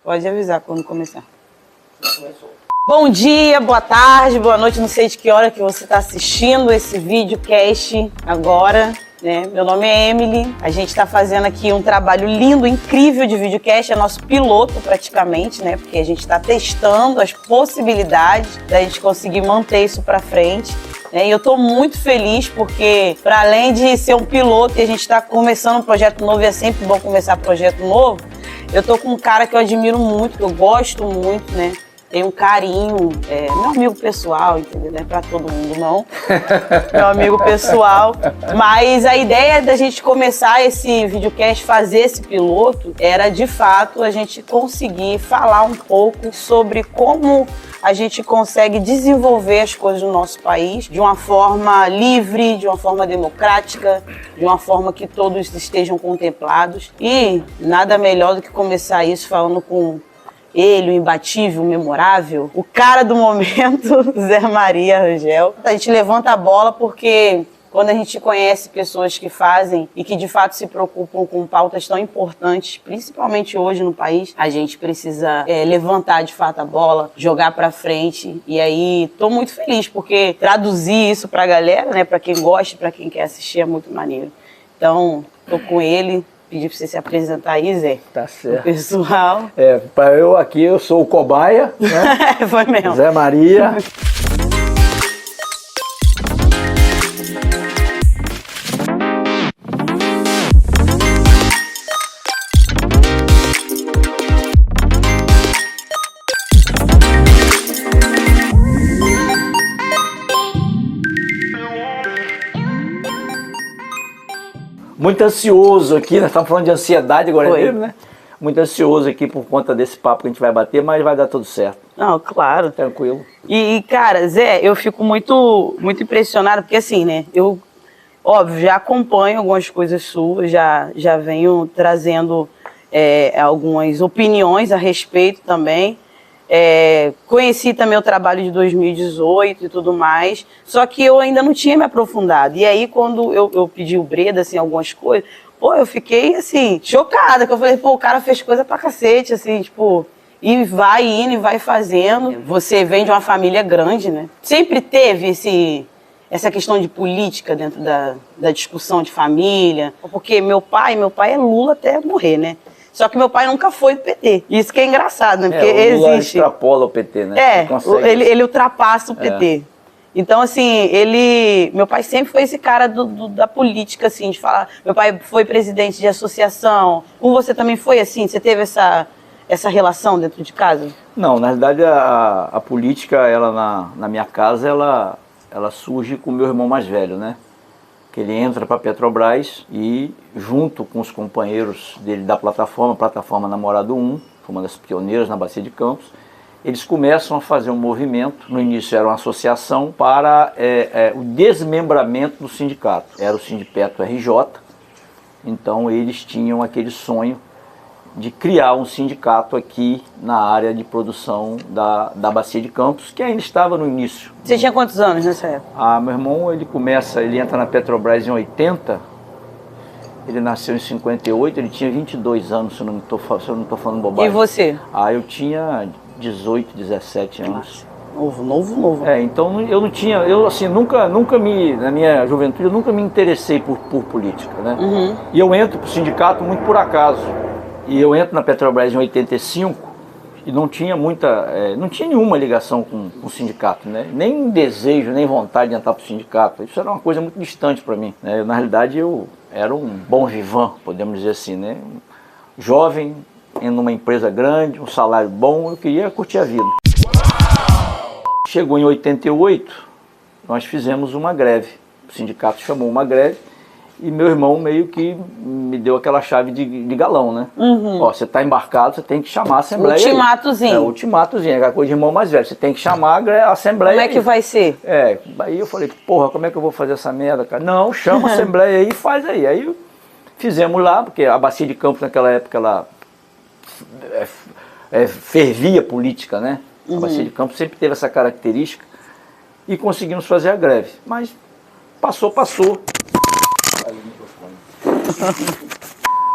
Pode avisar quando começar. Bom dia, boa tarde, boa noite, não sei de que hora que você está assistindo esse videocast agora, né? Meu nome é Emily, a gente está fazendo aqui um trabalho lindo, incrível de videocast, é nosso piloto praticamente, né? Porque a gente está testando as possibilidades da gente conseguir manter isso para frente. E eu estou muito feliz porque, para além de ser um piloto e a gente está começando um projeto novo, e é sempre bom começar projeto novo, eu tô com um cara que eu admiro muito, que eu gosto muito, né? Tenho um carinho, meu amigo pessoal, entendeu? Não é pra todo mundo, não. Meu amigo pessoal. Mas a ideia da gente começar esse videocast, fazer esse piloto, era, de fato, a gente conseguir falar um pouco sobre como a gente consegue desenvolver as coisas no nosso país de uma forma livre, de uma forma democrática, de uma forma que todos estejam contemplados. E nada melhor do que começar isso falando com ele, o imbatível, o memorável, o cara do momento, Zé Maria Rangel. A gente levanta a bola porque quando a gente conhece pessoas que fazem e que de fato se preocupam com pautas tão importantes, principalmente hoje no país, a gente precisa levantar de fato a bola, jogar pra frente. E aí tô muito feliz porque traduzir isso pra galera, né, pra quem gosta, pra quem quer assistir, é muito maneiro. Então, tô com ele. Pedir pra você se apresentar aí, Zé. Tá certo. O pessoal. Para eu aqui, eu sou o cobaia, né? Foi mesmo. Zé Maria. Muito ansioso aqui, nós estamos falando de ansiedade agora mesmo, né? Muito ansioso aqui por conta desse papo que a gente vai bater, mas vai dar tudo certo. Não, claro. Tranquilo. E cara, Zé, eu fico muito impressionado, porque assim, né, eu, óbvio, já acompanho algumas coisas suas, já venho trazendo algumas opiniões a respeito também. Conheci também o trabalho de 2018 e tudo mais, só que eu ainda não tinha me aprofundado. E aí, quando eu pedi o Breda, assim, algumas coisas, pô, eu fiquei, assim, chocada, que eu falei, pô, o cara fez coisa pra cacete, assim, tipo, e vai indo e vai fazendo. Você vem de uma família grande, né? Sempre teve essa questão de política dentro da discussão de família, porque meu pai é Lula até morrer, né? Só que meu pai nunca foi do PT. Isso que é engraçado, né? Porque o Lula existe. extrapola o PT, né? Ele ultrapassa o PT. Então, assim, meu pai sempre foi esse cara da política, assim, de falar. Meu pai foi presidente de associação. Com você também foi assim? Você teve essa relação dentro de casa? Não, na verdade a política, ela na minha casa, ela surge com o meu irmão mais velho, né? Que ele entra para a Petrobras e, junto com os companheiros dele da plataforma Namorado 1, uma das pioneiras na Bacia de Campos, eles começam a fazer um movimento. No início era uma associação para o desmembramento do sindicato. Era o Sindipeto RJ, então eles tinham aquele sonho de criar um sindicato aqui na área de produção da Bacia de Campos, que ainda estava no início. Você tinha quantos anos nessa época? Meu irmão, ele entra na Petrobras em 80, ele nasceu em 58, ele tinha 22 anos, se eu não estou falando bobagem. E você? Eu tinha 18, 17 anos. Novo. Então eu não tinha, assim, na minha juventude, eu nunca me interessei por política, né? Uhum. E eu entro para o sindicato muito por acaso. E eu entro na Petrobras em 85 e não tinha nenhuma ligação com o sindicato, né? Nem desejo, nem vontade de entrar para o sindicato. Isso era uma coisa muito distante para mim, né? Na realidade, eu era um bom vivant, podemos dizer assim, né? Jovem, em uma empresa grande, um salário bom, eu queria curtir a vida. Chegou em 88, nós fizemos uma greve. O sindicato chamou uma greve. E meu irmão meio que me deu aquela chave de galão, né? Uhum. Ó, você tá embarcado, você tem que chamar a Assembleia. Ultimatozinho. Ultimatozinho, aquela coisa de irmão mais velho. Você tem que chamar a Assembleia. Como é que vai ser? Aí eu falei, porra, como é que eu vou fazer essa merda, cara? Não, chama a Assembleia aí e faz aí. Aí fizemos lá, porque a Bacia de Campos naquela época, ela fervia política, né? A Bacia de Campos sempre teve essa característica. E conseguimos fazer a greve. Mas passou.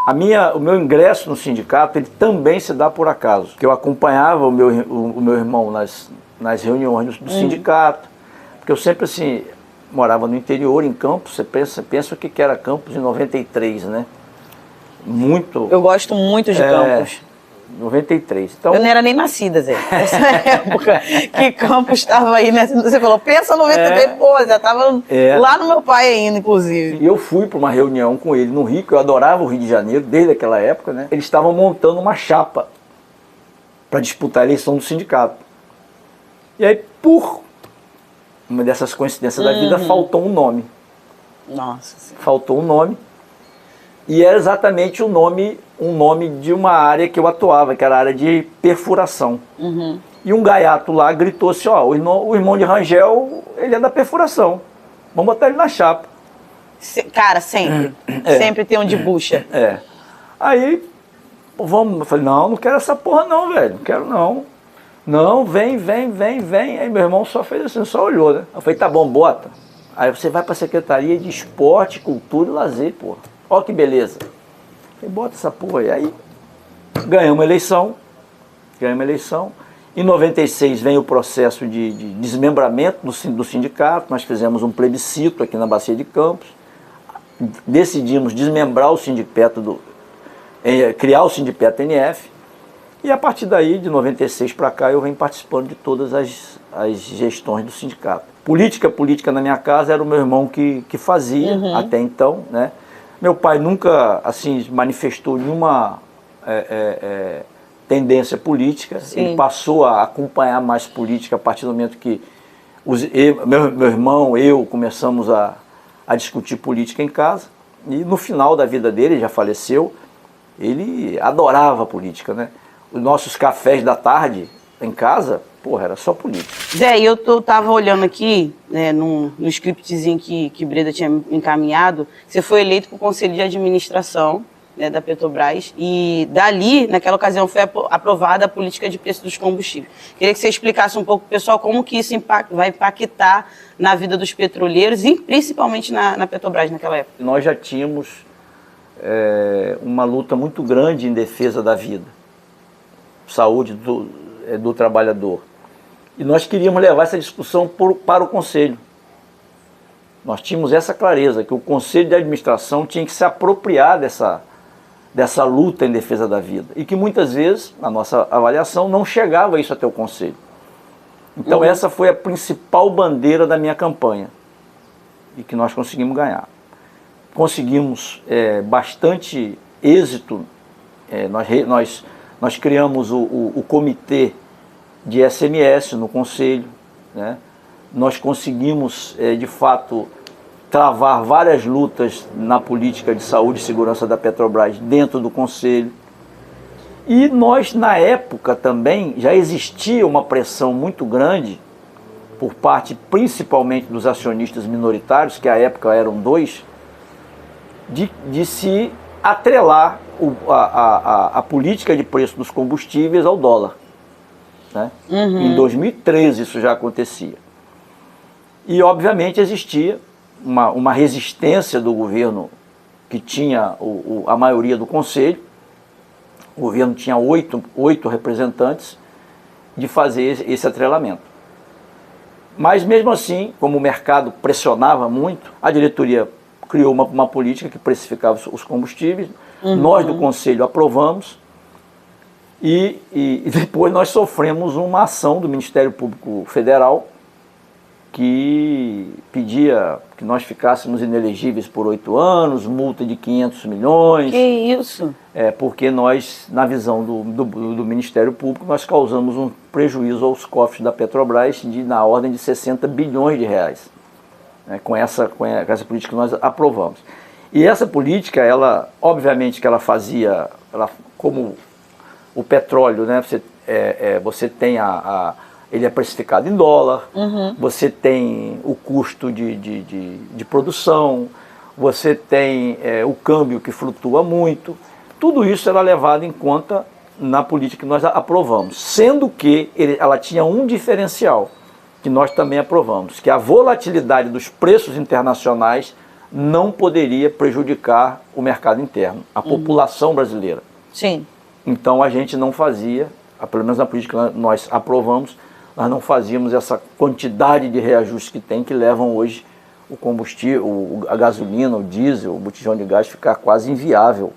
O meu ingresso no sindicato, ele também se dá por acaso. Que eu acompanhava o meu irmão nas reuniões do sindicato, porque eu sempre assim, morava no interior, em Campos. Você pensa o que era Campos em 93, né? Muito. Eu gosto muito de Campos. 93. Então, eu não era nem nascida, Zé. Nessa época que Campos estava aí, né? Você falou, pensa 93, pô, já estava lá no meu pai ainda, inclusive. E eu fui para uma reunião com ele no Rio, que eu adorava o Rio de Janeiro, desde aquela época, né? Eles estavam montando uma chapa para disputar a eleição do sindicato. E aí, por uma dessas coincidências da vida, faltou um nome. Nossa Senhora. Faltou um nome. E era exatamente um nome de uma área que eu atuava, que era a área de perfuração. E um gaiato lá gritou assim, ó, o irmão de Rangel, ele é da perfuração. Vamos botar ele na chapa. Cara, sempre. Sempre tem um de bucha. Aí, eu falei, não quero essa porra não, velho, não quero não. Não, vem. Aí meu irmão só fez assim, só olhou, né? Eu falei, tá bom, bota. Aí você vai pra Secretaria de Esporte, Cultura e Lazer, porra. Olha que beleza. Falei, bota essa porra aí. Aí ganhamos a eleição. Em 96 vem o processo de desmembramento do sindicato. Nós fizemos um plebiscito aqui na Bacia de Campos. Decidimos desmembrar o sindicato, criar o Sindipeto NF. E a partir daí, de 96 para cá, eu venho participando de todas as gestões do sindicato. Política na minha casa era o meu irmão que fazia até então, né? Meu pai nunca, assim, manifestou nenhuma tendência política. Sim. Ele passou a acompanhar mais política a partir do momento que meu irmão, eu, começamos a discutir política em casa. E no final da vida dele, ele já faleceu, ele adorava política, né? Os nossos cafés da tarde em casa, porra, era só política. Zé, eu tava olhando aqui, né, no scriptzinho que Breda tinha encaminhado, você foi eleito para o Conselho de Administração, né, da Petrobras, e dali, naquela ocasião, foi aprovada a política de preço dos combustíveis. Queria que você explicasse um pouco, pessoal, como que isso vai impactar na vida dos petroleiros e principalmente na Petrobras naquela época. Nós já tínhamos uma luta muito grande em defesa da vida, saúde do trabalhador. E nós queríamos levar essa discussão para o Conselho. Nós tínhamos essa clareza, que o Conselho de Administração tinha que se apropriar dessa luta em defesa da vida. E que muitas vezes, na nossa avaliação, não chegava isso até o Conselho. Então essa foi a principal bandeira da minha campanha. E que nós conseguimos ganhar. Conseguimos bastante êxito. Nós criamos o comitê de SMS no Conselho, né? Nós conseguimos, de fato, travar várias lutas na política de saúde e segurança da Petrobras dentro do Conselho. E nós, na época também, já existia uma pressão muito grande, por parte principalmente dos acionistas minoritários, que à época eram 2, de se atrelar a política de preço dos combustíveis ao dólar. Né? Em 2013 isso já acontecia. E obviamente existia uma resistência do governo, que tinha a maioria do Conselho. O governo tinha 8 representantes, de fazer esse atrelamento. Mas mesmo assim, como o mercado pressionava muito, a diretoria criou uma política que precificava os combustíveis. Nós do Conselho aprovamos. E depois nós sofremos uma ação do Ministério Público Federal, que pedia que nós ficássemos inelegíveis por 8 anos, multa de 500 milhões. Que isso? Porque nós, na visão do Ministério Público, nós causamos um prejuízo aos cofres da Petrobras na ordem de 60 bilhões de reais. Com essa política que nós aprovamos. E essa política, ela, obviamente que ela fazia, como o petróleo, né? Você tem ele é precificado em dólar, você tem o custo de produção, você tem o câmbio que flutua muito. Tudo isso era levado em conta na política que nós aprovamos, sendo que ela tinha um diferencial, que nós também aprovamos, que a volatilidade dos preços internacionais não poderia prejudicar o mercado interno, a população brasileira. Sim. Então a gente não fazia, pelo menos na política que nós aprovamos, nós não fazíamos essa quantidade de reajustes que tem, que levam hoje o combustível, a gasolina, o diesel, o botijão de gás ficar quase inviável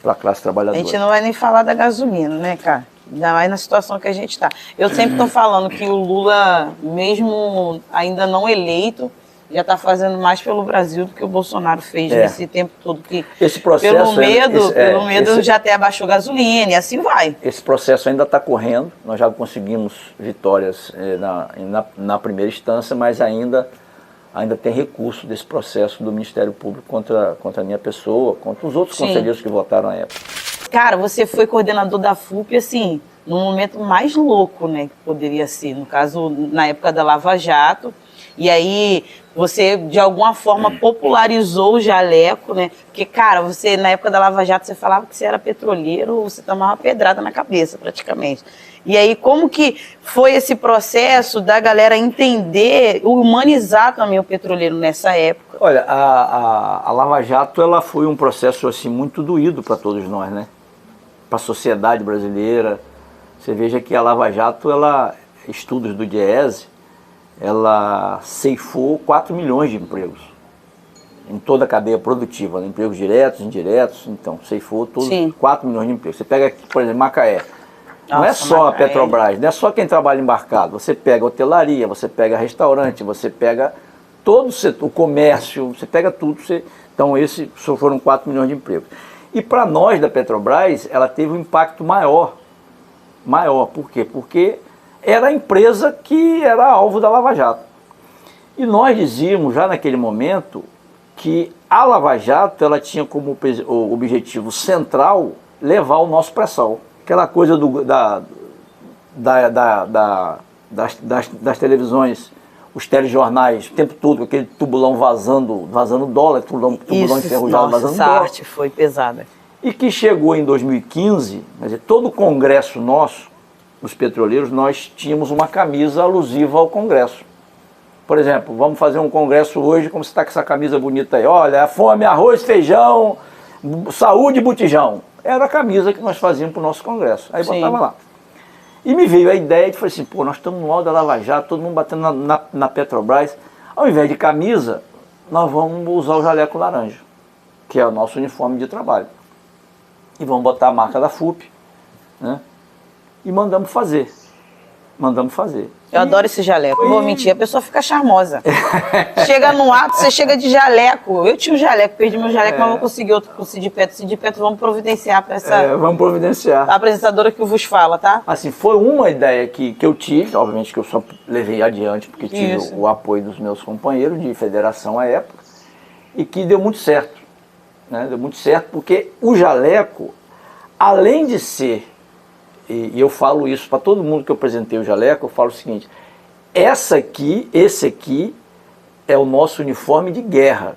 para a classe trabalhadora. A gente não vai nem falar da gasolina, né, cara? Ainda mais na situação que a gente está. Eu sempre estou falando que o Lula, mesmo ainda não eleito, já está fazendo mais pelo Brasil do que o Bolsonaro fez nesse tempo todo. Que esse processo pelo medo já até abaixou gasolina e assim vai. Esse processo ainda está correndo. Nós já conseguimos vitórias na primeira instância, mas ainda tem recurso desse processo do Ministério Público contra a minha pessoa, contra os outros conselheiros que votaram à época. Cara, você foi coordenador da FUP, assim, no momento mais louco, né, que poderia ser. No caso, na época da Lava Jato. E aí, você, de alguma forma, popularizou o jaleco, né? Porque, cara, você, na época da Lava Jato, você falava que você era petroleiro, você tomava pedrada na cabeça, praticamente. E aí, como que foi esse processo da galera entender, humanizar também o petroleiro nessa época? Olha, a Lava Jato, ela foi um processo, assim, muito doído para todos nós, né? Para a sociedade brasileira. Você veja que a Lava Jato, estudos do DIEESE, ela ceifou 4 milhões de empregos em toda a cadeia produtiva, né? Empregos diretos, indiretos, então ceifou todos 4 milhões de empregos. Você pega aqui, por exemplo, Macaé. Não é só a Petrobras, não é só quem trabalha embarcado. Você pega hotelaria, você pega restaurante, você pega todo o setor, o comércio, você pega tudo. Então, esses foram 4 milhões de empregos. E para nós da Petrobras, ela teve um impacto maior. Maior, por quê? Porque era a empresa que era alvo da Lava Jato. E nós dizíamos já naquele momento que a Lava Jato ela tinha como objetivo central levar o nosso pré-sal. Aquela coisa das televisões, os telejornais, o tempo todo, aquele tubulão vazando dólar, tubulão enferrujado vazando dólar. Essa arte foi pesada. E que chegou em 2015, quer dizer, todo o congresso nosso, os petroleiros, nós tínhamos uma camisa alusiva ao congresso. Por exemplo, vamos fazer um congresso hoje, como você está com essa camisa bonita aí, olha, fome, arroz, feijão, saúde e botijão. Era a camisa que nós fazíamos para o nosso congresso. Aí botava lá. E me veio a ideia de falar assim, pô, nós estamos no alto da Lava Jato, todo mundo batendo na Petrobras. Ao invés de camisa, nós vamos usar o jaleco laranja, que é o nosso uniforme de trabalho. E vamos botar a marca da FUP, né? E mandamos fazer. Eu adoro esse jaleco, não vou mentir, a pessoa fica charmosa. Chega no ato, você chega de jaleco. Eu tinha um jaleco, perdi meu jaleco, mas vou conseguir outro com o Cid Petro, vamos providenciar para essa vamos providenciar. A apresentadora que vos fala, tá? Assim, foi uma ideia que eu tive, obviamente que eu só levei adiante, porque tive o apoio dos meus companheiros de federação à época, e que deu muito certo. Né? Deu muito certo porque o jaleco, além de ser, e eu falo isso para todo mundo que eu apresentei o jaleco, eu falo o seguinte, esse aqui é o nosso uniforme de guerra.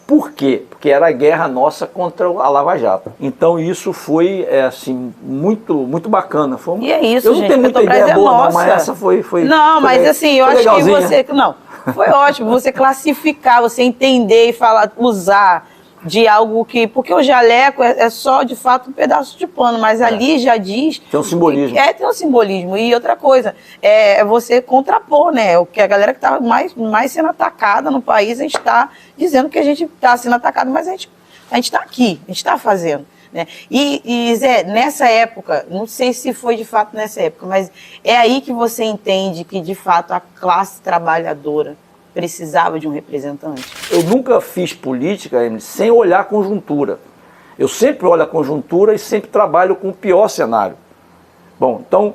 Por quê? Porque era a guerra nossa contra a Lava Jato. Então isso foi assim, muito, muito bacana. E é isso, eu não tenho muita ideia boa, não, mas essa foi não, mas assim, eu acho legalzinha. Que você... Não, foi ótimo você classificar, você entender e falar, usar de algo que... Porque o jaleco é só, de fato, um pedaço de pano, mas ali já diz... Tem um simbolismo. Tem um simbolismo. E outra coisa, é você contrapor, né? O que a galera que está mais sendo atacada no país, a gente está dizendo que a gente está sendo atacado, mas a gente está aqui, a gente está fazendo. Né? E Zé, nessa época, não sei se foi de fato nessa época, mas é aí que você entende que, de fato, a classe trabalhadora precisava de um representante? Eu nunca fiz política, Emily, sem olhar a conjuntura. Eu sempre olho a conjuntura e sempre trabalho com o pior cenário. Bom, então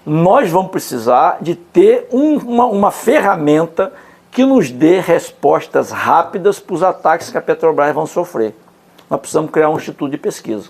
nós vamos precisar de ter uma ferramenta que nos dê respostas rápidas para os ataques que a Petrobras vão sofrer. Nós precisamos criar um instituto de pesquisa.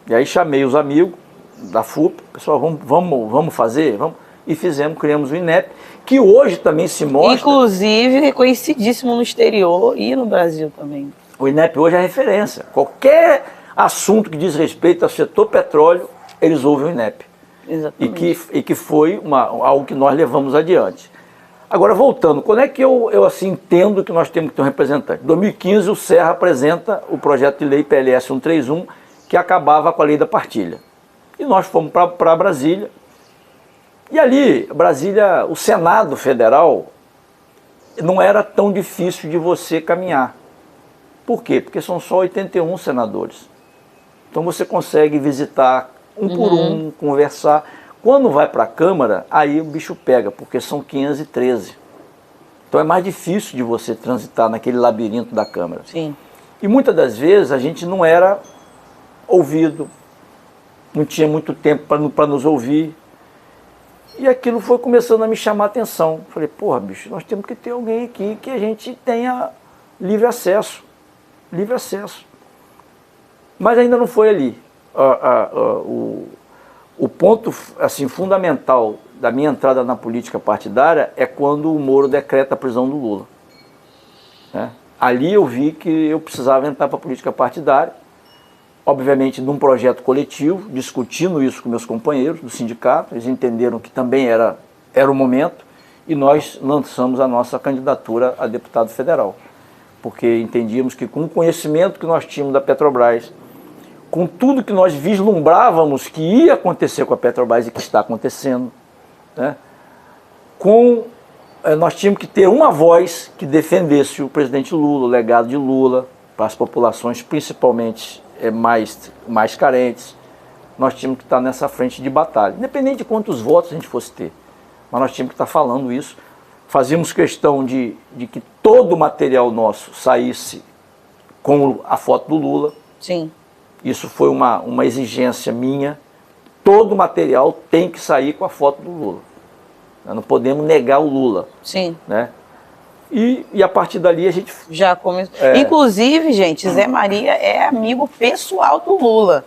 E aí chamei os amigos da FUP, pessoal, vamos fazer? Vamos. E criamos o INEP, que hoje também se mostra... Inclusive, reconhecidíssimo no exterior e no Brasil também. O INEP hoje é referência. Qualquer assunto que diz respeito ao setor petróleo, eles ouvem o INEP. Exatamente. E que foi algo que nós levamos adiante. Agora, voltando, quando é que eu assim, entendo que nós temos que ter um representante? Em 2015, o Serra apresenta o projeto de lei PLS 131, que acabava com a lei da partilha. E nós fomos para Brasília. E ali, Brasília, o Senado Federal, não era tão difícil de você caminhar. Por quê? Porque são só 81 senadores. Então você consegue visitar um por um, conversar. Quando vai para a Câmara, aí o bicho pega, porque são 513. Então é mais difícil de você transitar naquele labirinto da Câmara. Sim. E muitas das vezes a gente não era ouvido, não tinha muito tempo para nos ouvir. E aquilo foi começando a me chamar a atenção. Falei, porra, bicho, nós temos que ter alguém aqui que a gente tenha livre acesso. Livre acesso. Mas ainda não foi ali. O ponto assim, fundamental da minha entrada na política partidária é quando o Moro decreta a prisão do Lula. Né? Ali eu vi que eu precisava entrar para a política partidária, obviamente num projeto coletivo, discutindo isso com meus companheiros do sindicato. Eles entenderam que também era o momento, e nós lançamos a nossa candidatura a deputado federal, porque entendíamos que com o conhecimento que nós tínhamos da Petrobras, com tudo que nós vislumbrávamos que ia acontecer com a Petrobras e que está acontecendo, né? Nós tínhamos que ter uma voz que defendesse o presidente Lula, o legado de Lula, para as populações principalmente mais carentes. Nós tínhamos que estar nessa frente de batalha, independente de quantos votos a gente fosse ter, mas nós tínhamos que estar falando isso. Fazíamos questão de que todo o material nosso saísse com a foto do Lula. Sim. Isso foi uma exigência minha. Todo o material tem que sair com a foto do Lula. Nós não podemos negar o Lula. Sim. Né? E a partir dali a gente... Já começou. Inclusive, gente, Zé Maria é amigo pessoal do Lula.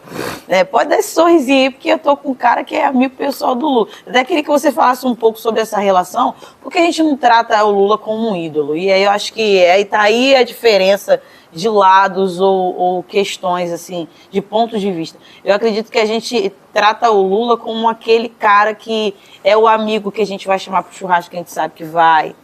Pode dar esse sorrisinho aí, porque eu tô com um cara que é amigo pessoal do Lula. Até queria que você falasse um pouco sobre essa relação, porque a gente não trata o Lula como um ídolo. E aí eu acho que tá aí a diferença de lados ou questões, assim, de pontos de vista. Eu acredito que a gente trata o Lula como aquele cara que é o amigo que a gente vai chamar pro churrasco, que a gente sabe que vai.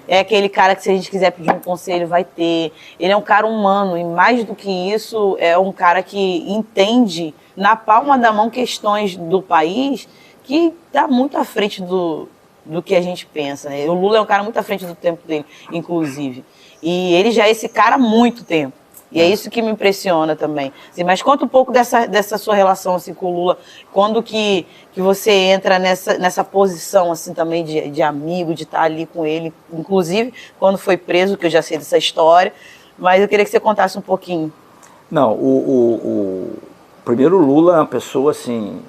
É aquele cara que, se a gente quiser pedir um conselho, vai ter. Ele é um cara humano, e mais do que isso, é um cara que entende na palma da mão questões do país que está muito à frente do que a gente pensa. Né? O Lula é um cara muito à frente do tempo dele, inclusive. E ele já é esse cara há muito tempo. E é isso que me impressiona também. Assim, mas conta um pouco dessa sua relação assim, com o Lula. Quando que você entra nessa posição assim, também de amigo, de estar ali com ele. Inclusive, quando foi preso, que eu já sei dessa história. Mas eu queria que você contasse um pouquinho. Não, primeiro o Lula é uma pessoa assim,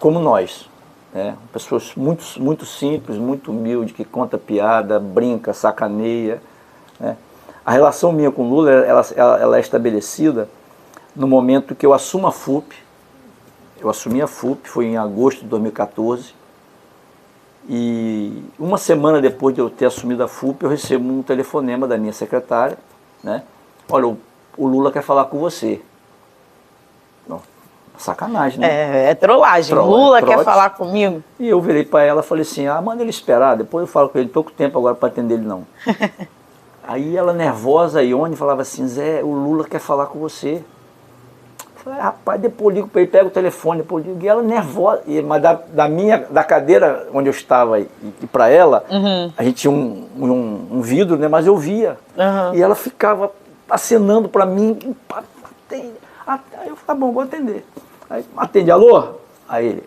como nós. Né? Uma pessoa muito, muito simples, muito humilde, que conta piada, brinca, sacaneia. Né? A relação minha com o Lula, ela é estabelecida no momento que eu assumo a FUP. Eu assumi a FUP, foi em agosto de 2014. E uma semana depois de eu ter assumido a FUP, eu recebo um telefonema da minha secretária. Né? Olha, o Lula quer falar com você. Não, sacanagem, né? É trollagem. Lula quer falar comigo? E eu virei para ela e falei assim, manda ele esperar, depois eu falo com ele, pouco tempo agora para atender ele não. Aí ela nervosa, a Ione, falava assim, Zé, o Lula quer falar com você. Eu falei, rapaz, depois eu ligo para ele, pega o telefone, depois eu ligo. E ela nervosa, mas da cadeira onde eu estava e para ela, a gente tinha um vidro, né, mas eu via. E ela ficava acenando para mim. Aí eu falei, tá bom, vou atender. Aí, atende, alô? Aí ele,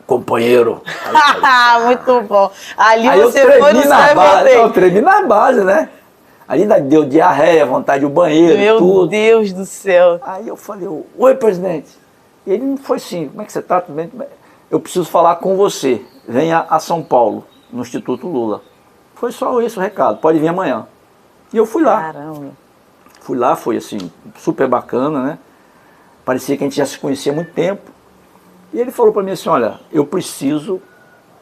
companheiro. Aí, muito bom. Ali aí você foi no base. Eu tremi na base, né? Ali deu diarreia, vontade de banheiro, tudo. Meu Deus do céu. Aí eu falei, oi, presidente. E ele foi assim, como é que você está? Tudo bem? Eu preciso falar com você. Venha a São Paulo, no Instituto Lula. Foi só esse o recado, pode vir amanhã. E eu fui lá. Caramba. Fui lá, foi assim, super bacana, né? Parecia que a gente já se conhecia há muito tempo. E ele falou para mim assim, olha, eu preciso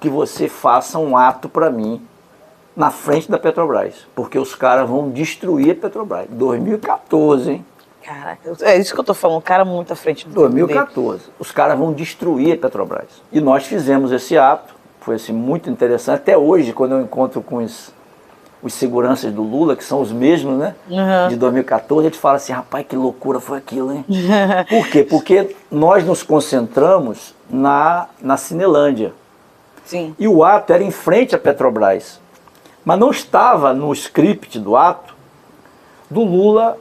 que você faça um ato para mim na frente da Petrobras, porque os caras vão destruir a Petrobras. 2014, hein? Caraca, é isso que eu tô falando, um cara muito à frente do 2014. Os caras vão destruir a Petrobras. E nós fizemos esse ato, foi assim, muito interessante. Até hoje, quando eu encontro com os seguranças do Lula, que são os mesmos, né? De 2014, eles falam assim, rapaz, que loucura foi aquilo, hein? Por quê? Porque nós nos concentramos na Cinelândia. Sim. E o ato era em frente à Petrobras. Mas não estava no script do ato do Lula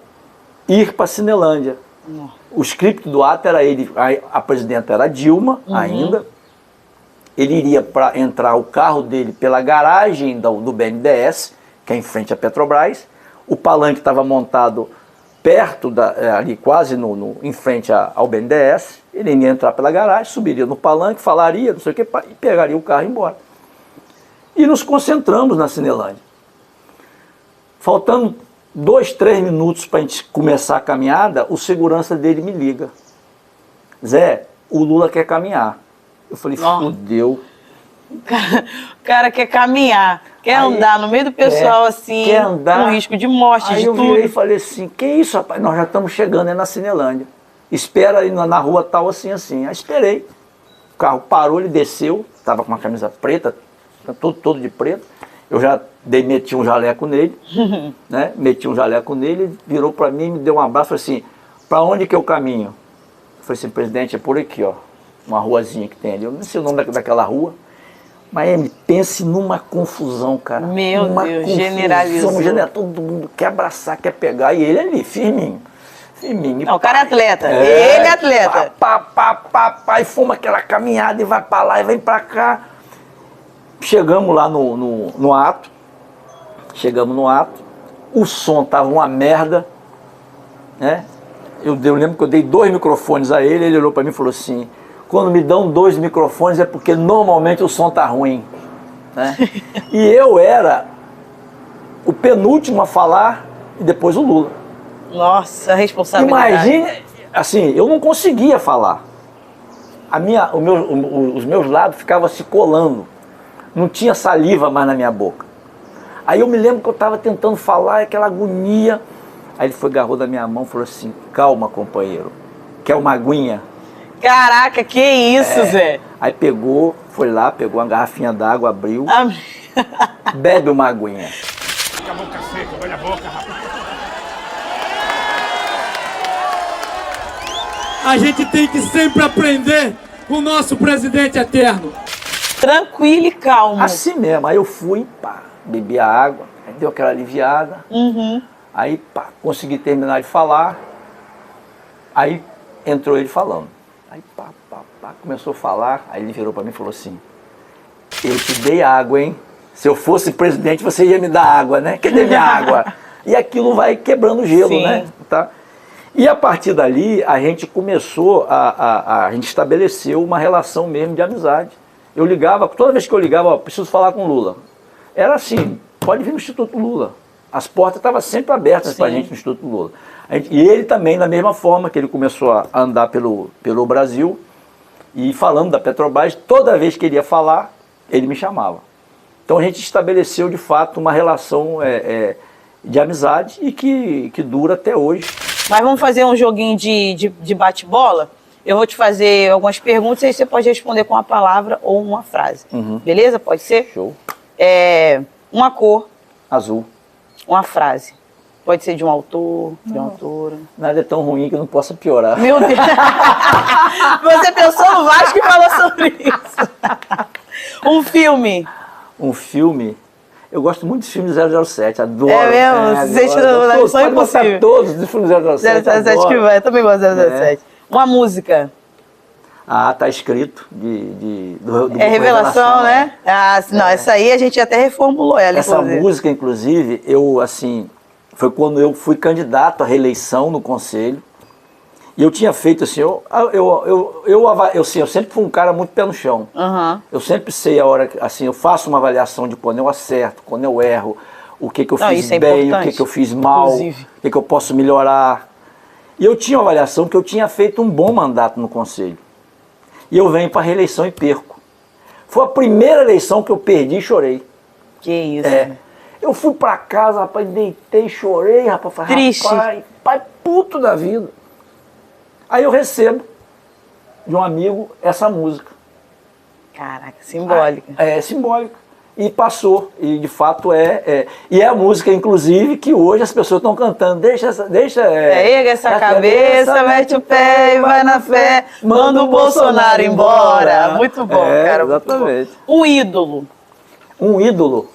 ir para a Cinelândia. O script do ato era ele, a presidenta era Dilma ainda, ele iria entrar o carro dele pela garagem do BNDES, que é em frente à Petrobras, o palanque estava montado perto, ali quase em frente ao BNDES, ele ia entrar pela garagem, subiria no palanque, falaria, não sei o que, e pegaria o carro e ia embora. E nos concentramos na Cinelândia. Faltando 2, 3 minutos para a gente começar a caminhada, o segurança dele me liga. Zé, o Lula quer caminhar. Eu falei, fudeu. O cara quer caminhar, quer andar no meio do pessoal assim, quer andar, com risco de morte, aí de eu tudo. virei e falei assim, que isso, rapaz? Nós já estamos chegando, é na Cinelândia. Espera aí na rua tal, assim, assim. Aí esperei. O carro parou, ele desceu, estava com uma camisa preta, todo de preto. Eu já meti um jaleco nele, né? Meti um jaleco nele, ele virou para mim, me deu um abraço, falou assim, para onde que eu caminho? Eu falei assim, presidente, é por aqui, ó, uma ruazinha que tem ali. Eu não sei o nome daquela rua, mas pense numa confusão, cara. Meu Deus, generalizou. Todo mundo quer abraçar, quer pegar, e ele ali, firminho. Não, o cara é atleta, ele é atleta. E fomos aquela caminhada, e vai para lá, e vem para cá. Chegamos lá no ato, o som tava uma merda, né? Eu lembro que eu dei 2 microfones a ele, ele olhou para mim e falou assim, quando me dão 2 microfones é porque normalmente o som tá ruim, né? E eu era o penúltimo a falar e depois o Lula. Nossa, a responsabilidade. Imagine, assim, eu não conseguia falar. Os meus lábios ficavam se colando. Não tinha saliva mais na minha boca. Aí eu me lembro que eu estava tentando falar, aquela agonia. Aí ele foi, agarrou da minha mão e falou assim, calma, companheiro, quer uma aguinha? Caraca, que isso, Zé? Aí foi lá, pegou uma garrafinha d'água, abriu, bebe uma aguinha. Fica a boca seca, olha a boca, rapaz. A gente tem que sempre aprender com o nosso presidente eterno. Tranquilo e calmo. Assim mesmo, aí eu fui, bebi a água, aí deu aquela aliviada, aí consegui terminar de falar, aí entrou ele falando, aí começou a falar, aí ele virou para mim e falou assim, eu te dei água, hein? Se eu fosse presidente você ia me dar água, né? Cadê minha água? E aquilo vai quebrando o gelo, né? Tá? E a partir dali a gente começou, a gente estabeleceu uma relação mesmo de amizade. Eu ligava, toda vez que eu ligava, preciso falar com o Lula. Era assim, pode vir no Instituto Lula. As portas estavam sempre abertas para a gente no Instituto Lula. E ele também, da mesma forma que ele começou a andar pelo Brasil, e falando da Petrobras, toda vez que ele ia falar, ele me chamava. Então a gente estabeleceu, de fato, uma relação de amizade e que dura até hoje. Mas vamos fazer um joguinho de bate-bola? Eu vou te fazer algumas perguntas e aí você pode responder com uma palavra ou uma frase. Beleza? Pode ser? Show. Uma cor. Azul. Uma frase. Pode ser de um autor, de uma autora. Nada é tão ruim que não possa piorar. Meu Deus! Você pensou no Vasco e falou sobre isso. Um filme. Um filme? Eu gosto muito de filmes 007, adoro. É mesmo? Você adoro. Só impossível. Todos dos filmes 007, 007 que vai, eu também gosto de 007. Uma música. Tá escrito do Revelação, né? Não, essa aí a gente até reformulou ela, essa inclusive. Música, inclusive, foi quando eu fui candidato à reeleição no Conselho. E eu tinha feito assim, eu sempre fui um cara muito pé no chão. Eu sempre sei a hora, assim, eu faço uma avaliação de quando eu acerto, quando eu erro, o que eu fiz bem, o que eu fiz mal, o que eu posso melhorar. E eu tinha uma avaliação que eu tinha feito um bom mandato no Conselho. E eu venho para a reeleição e perco. Foi a primeira eleição que eu perdi e chorei. Que isso. Eu fui para casa, rapaz, deitei, chorei, rapaz. Falei, triste. Pai, puto da vida. Aí eu recebo de um amigo essa música. Caraca, simbólica. É simbólica. E passou, e de fato e é a música, inclusive, que hoje as pessoas estão cantando. Erga essa cabeça, mete o pé e vai na fé, manda o Bolsonaro embora. Muito bom, cara. Exatamente. Um ídolo. Um ídolo?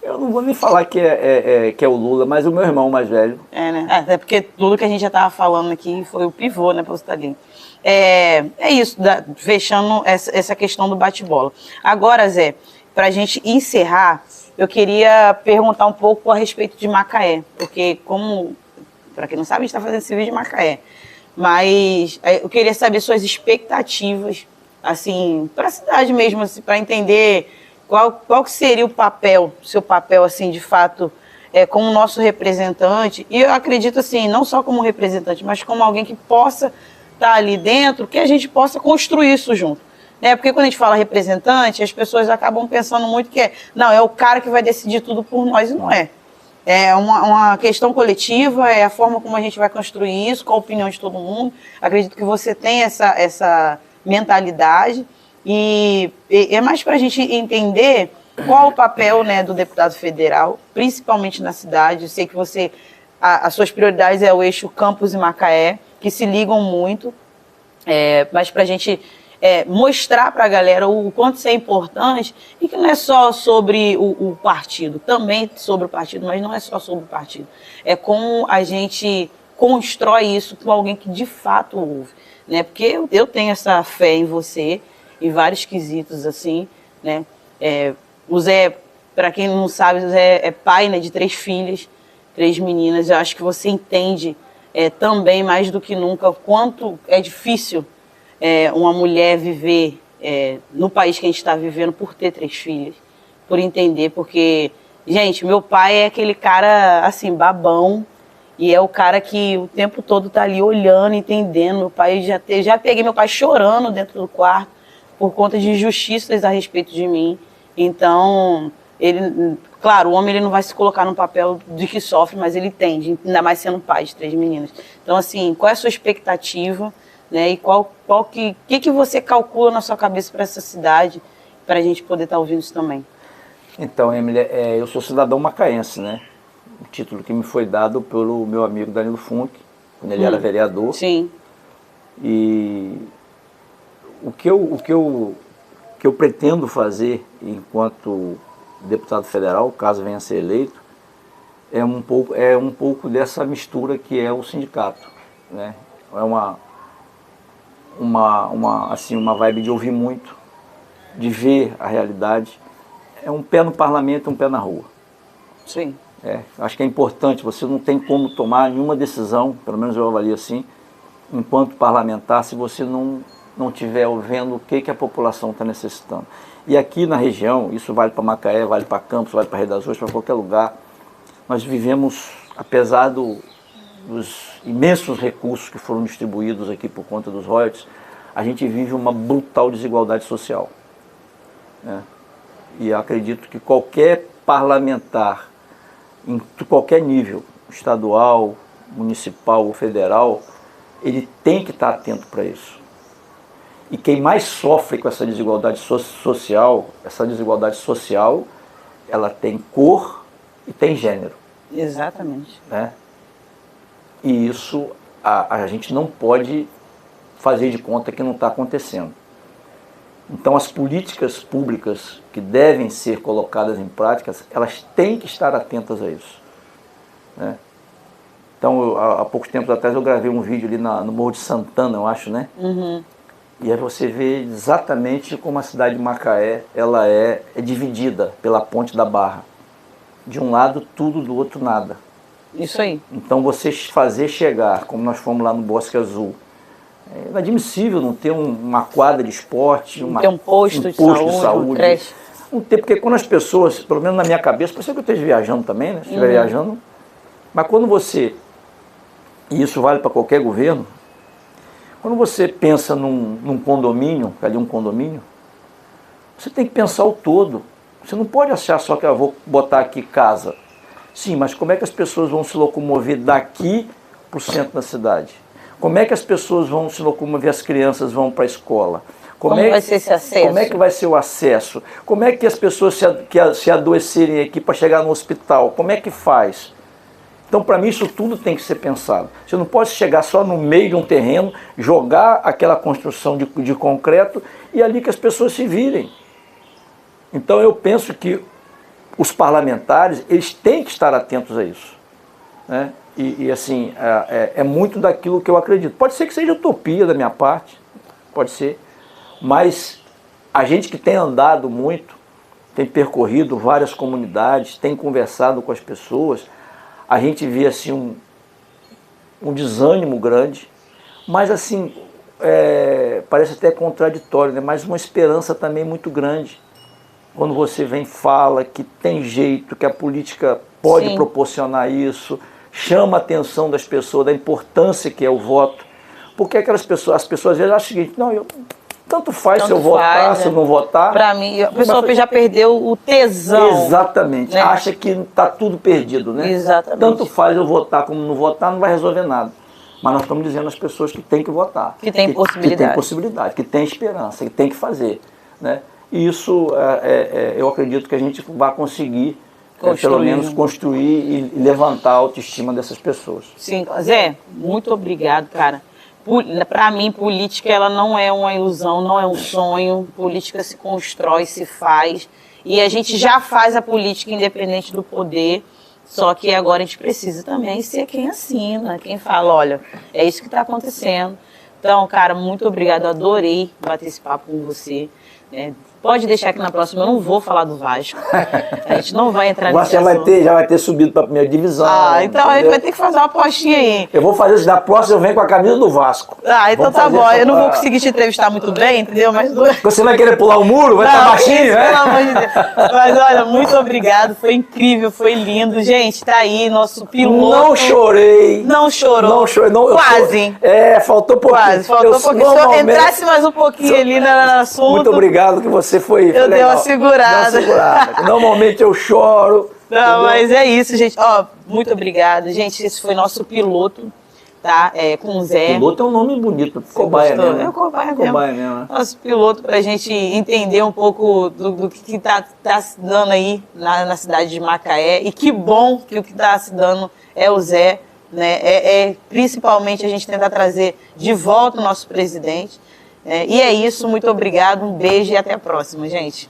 Eu não vou nem falar que é o Lula, mas o meu irmão mais velho. Né? Até porque tudo que a gente já estava falando aqui foi o pivô, né, para você estar ali. É isso, fechando essa questão do bate-bola. Agora, Zé, para a gente encerrar, eu queria perguntar um pouco a respeito de Macaé, porque para quem não sabe, a gente está fazendo esse vídeo de Macaé, mas eu queria saber suas expectativas, assim, para a cidade mesmo, assim, para entender qual que seria seu papel, assim, de fato, como nosso representante, e eu acredito, assim, não só como representante, mas como alguém que possa estar ali dentro, que a gente possa construir isso junto. Né? Porque quando a gente fala representante, as pessoas acabam pensando muito que é o cara que vai decidir tudo por nós, e não é. É uma questão coletiva, é a forma como a gente vai construir isso, com a opinião de todo mundo. Acredito que você tem essa mentalidade, e é mais para a gente entender qual o papel, né, do deputado federal, principalmente na cidade. Eu sei que as suas prioridades é o eixo Campos e Macaé, que se ligam muito, mas para a gente mostrar para a galera o quanto isso é importante, e que não é só sobre o partido, também sobre o partido, mas não é só sobre o partido. É como a gente constrói isso com alguém que de fato ouve, né? Porque eu tenho essa fé em você, em vários quesitos, assim, né? O Zé, para quem não sabe, o Zé é pai, né, de 3 filhas, 3 meninas. Eu acho que você entende também, mais do que nunca, o quanto é difícil uma mulher viver no país que a gente está vivendo por ter 3 filhas, por entender, porque, gente, meu pai é aquele cara, assim, babão, e é o cara que o tempo todo tá ali olhando, entendendo. Meu pai, já peguei meu pai chorando dentro do quarto por conta de injustiças a respeito de mim. Então, claro, o homem ele não vai se colocar no papel de que sofre, mas ele entende, ainda mais sendo pai de 3 meninas. Então, assim, qual é a sua expectativa, né? E que você calcula na sua cabeça para essa cidade, para a gente poder estar ouvindo isso também? Então, Emily, eu sou cidadão macaense, né? O título que me foi dado pelo meu amigo Danilo Funk, quando ele era vereador. Sim. E o que eu pretendo fazer enquanto deputado federal, caso venha a ser eleito, é um pouco dessa mistura que é o sindicato, né? É uma vibe de ouvir muito, de ver a realidade. É um pé no parlamento e um pé na rua. Sim. Acho que é importante, você não tem como tomar nenhuma decisão, pelo menos eu avalio assim, enquanto parlamentar, se você não estiver vendo o que a população está necessitando. E aqui na região, isso vale para Macaé, vale para Campos, vale para Rio das Ostras, para qualquer lugar, nós vivemos, apesar dos imensos recursos que foram distribuídos aqui por conta dos royalties, a gente vive uma brutal desigualdade social, né? E eu acredito que qualquer parlamentar, em qualquer nível, estadual, municipal ou federal, ele tem que estar atento para isso. E quem mais sofre com essa desigualdade social, ela tem cor e tem gênero. Exatamente. Né? E isso a gente não pode fazer de conta que não está acontecendo. Então as políticas públicas que devem ser colocadas em prática, elas têm que estar atentas a isso. Né? Então, há poucos tempos atrás eu gravei um vídeo ali no Morro de Santana, eu acho, né? Uhum. E aí você vê exatamente como a cidade de Macaé ela é dividida pela Ponte da Barra. De um lado tudo, do outro nada. Isso aí. Então você fazer chegar, como nós fomos lá no Bosque Azul, é inadmissível não ter uma quadra de esporte, ter um posto de saúde, um creche. Não ter, porque quando as pessoas, pelo menos na minha cabeça, pode ser que eu esteja viajando também, né? Se estiver viajando, mas quando você, e isso vale para qualquer governo, quando você pensa num condomínio, ali um condomínio, você tem que pensar o todo. Você não pode achar só que eu vou botar aqui casa. Sim, mas como é que as pessoas vão se locomover daqui para o centro da cidade? Como é que as pessoas vão se locomover, as crianças vão para a escola? Como vai ser esse acesso? Como é que vai ser o acesso? Como é que as pessoas se adoecerem aqui para chegar no hospital? Como é que faz? Então, para mim, isso tudo tem que ser pensado. Você não pode chegar só no meio de um terreno, jogar aquela construção de concreto e ali que as pessoas se virem. Então, eu penso que os parlamentares, eles têm que estar atentos a isso, né? E assim, é muito daquilo que eu acredito. Pode ser que seja utopia da minha parte, pode ser, mas a gente que tem andado muito, tem percorrido várias comunidades, tem conversado com as pessoas, a gente vê assim um desânimo grande, mas assim, parece até contraditório, né? Mas uma esperança também muito grande. Quando você vem e fala que tem jeito, que a política pode proporcionar isso, chama a atenção das pessoas, da importância que é o voto. Porque as pessoas às vezes acham o seguinte, não, tanto faz se eu votar, se eu não votar. Para mim, a pessoa já perdeu o tesão. Exatamente, né? Acha que está tudo perdido, né? Exatamente. Tanto faz eu votar como não votar, não vai resolver nada. Mas nós estamos dizendo às pessoas que têm que votar. Que tem possibilidade. Que tem possibilidade, que tem esperança, que tem que fazer, né? E isso, eu acredito que a gente vai conseguir, pelo menos, construir e levantar a autoestima dessas pessoas. Sim, Zé, muito obrigado, cara. Para mim, política ela não é uma ilusão, não é um sonho. Política se constrói, se faz. E a gente já faz a política independente do poder. Só que agora a gente precisa também ser quem assina, quem fala, olha, é isso que está acontecendo. Então, cara, muito obrigado. Eu adorei bater esse papo com você. Pode deixar que na próxima eu não vou falar do Vasco. A gente não vai entrar nesse assunto. Já vai ter subido para a primeira divisão. Então entendeu? A gente vai ter que fazer uma apostinha aí. Eu vou fazer isso, da próxima eu venho com a camisa do Vasco. Então tá bom. Eu não vou conseguir te entrevistar muito bem, entendeu? Mas você vai querer pular o muro? Vai estar baixinho, né? Pelo amor de Deus. Mas olha, muito obrigado. Foi incrível, foi lindo. Gente, tá aí nosso piloto. Não chorei. Não chorou. Não chorei. Não, quase. Faltou pouquinho. Quase, faltou pouquinho. Se eu entrasse mais um pouquinho ali no assunto. Muito obrigado que você foi. Eu dei uma segurada. Normalmente eu choro. Não, mas é isso, gente. Muito obrigada. Gente, esse foi nosso piloto, tá? Com o Zé. Piloto é um nome bonito. Cobaia mesmo. É cobaia mesmo. Nosso piloto pra gente entender um pouco do que tá se dando aí na cidade de Macaé. E que bom que o que tá se dando é o Zé, né? Principalmente a gente tentar trazer de volta o nosso presidente. E é isso, muito obrigado, um beijo e até a próxima, gente.